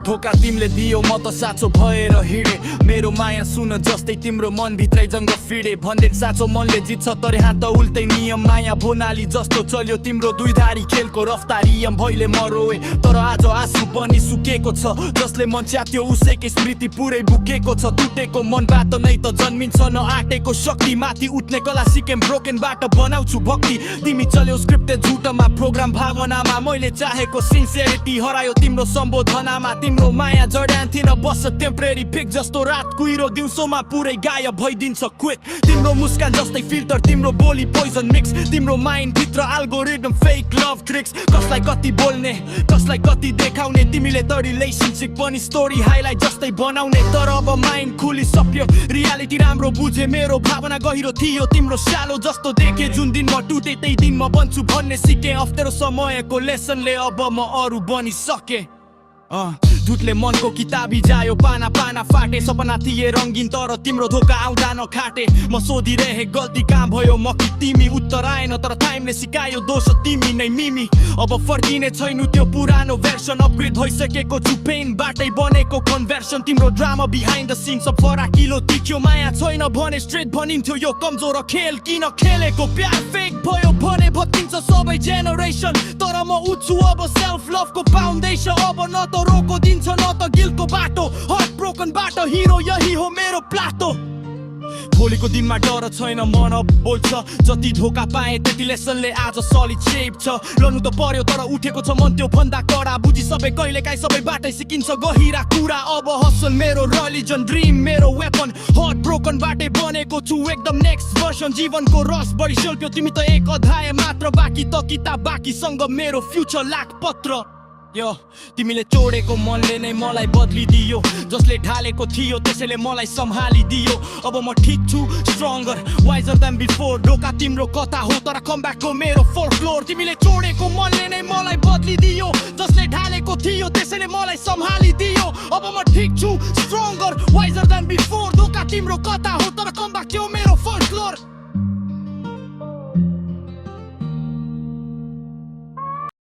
धोका तिमीले दियो म त साँचो भएर हिँडे मेरो माया सुन जस्तै तिम्रो मन भित्रै जङ्ग फिडे भन्दै साँचो मनले जित्छ तर यहाँ त उल्टै नियम माया भोनाली जस्तो चल्यो तिम्रो दुईधारी खेलको रफ्तारियम भइले म रोए तर आज आँसु पनि सुकेको छ जसले मन च्यात्यो उसैकै स्मृति पुरै बुकेको छ टुटेको मनबाट नै त जन्मिन्छ नआटेको शक्ति माथि उठ्ने कला सिकेम ब्रोकेनबाट बनाउँछु भक्ति तिमी चल्यो स्क्रिप्टेड झुटमा प्रोग्राम भावनामा मैले चाहेको सिन्सियरिटी हरायो तिम्रो सम्बोधनामा तिम्रो माया जडान थिएन बस टेम्परेरी फिक जस्तो रात कुहिरो दिउँसोमा पुरै गायब भइदिन्छ क्विक तिम्रो मुस्कान जस्तै फिल्टर तिम्रो बोली पोइजन मिक्स तिम्रो माइन्ड भित्र एल्गोरिदम फेक लभ ट्रिक्स कसलाई कति बोल्ने कसलाई कति देखाउने तिमीले त रिलेसनशिप पनि स्टोरी हाइलाइट जस्तै बनाउने तर अब माइन्ड खुलिसक्यो रियालिटी राम्रो बुझे मेरो भावना गहिरो थियो तिम्रो सालो जस्तो देखे जुन दिन म टुटे त्यही दिन म बन्छु भन्ने सिकेँ अप्ठ्यारो समयको लेसनले अब म अरू बनिसके झुटले मनको किताबी जायो पाना पाना फाटे सपना थिए रङ्गिन तर तिम्रो धोका आउँदा नखाटे म सोधिरहे गल्ती कहाँ भयो म कि तिमी उत्तर आएन तर टाइमले सिकायो दोष तिमी नै मिमी अब फर्किने छैन त्यो पुरानो भर्सन अपग्रेड भइसकेको छु पेनबाटै बनेको कन्भर्सन तिम्रो ड्रामा बिहाइन्ड द सिन सब फराकिलो तिख्यो माया छैन भने स्ट्रेट भनिन्थ्यो यो कमजोर खेल किन खेलेको प्यार फेक भयो भने भत्किन्छ सबै जेनेरेसन तर म उठ्छु अब सेल्फ लभको फाउन्डेसन अब न त रोको दिन्छ न त गिलको बाटो हार्ट ब्रोकन बाटो हिरो यही हो मेरो प्लाटो भोलिको दिनमा डर छैन मन बोल्छ जति धोका पाए त्यति लेसनले आज सलिड सेप छ लड्नु त पर्यो तर उठेको छ मन त्यो भन्दा कडा बुझी सबै कहिलेकाहीँ सबै बाटै सिकिन्छ गहिरा कुरा अब हसल मेरो रिलिजन ड्रिम मेरो वेपन हार्ट ब्रोकन बाटै बनेको छु एकदम नेक्स्ट भर्सन जीवनको रस बढी सेल्प्यो तिमी त एक अध्याय मात्र बाँकी त किताब बाँकीसँग मेरो फ्युचर लाख पत्र यो तिमीले चोडेको मनले नै मलाई बदलिदियो जसले ढालेको थियो त्यसैले मलाई सम्हालिदियो अब म ठिक छु स्ट्रङ्गर वाइजर देन बिफोर ढोका तिम्रो कथा हो तर कमब्याकको मेरो फोरफ्लोर तिमीले चोडेको मनले नै मलाई बदलिदियो जसले ढालेको थियो त्यसैले मलाई सम्हालिदियो अब म ठिक छु स्ट्रङ्गर वाइजर देन बिफोर ढोका तिम्रो कथा हो तर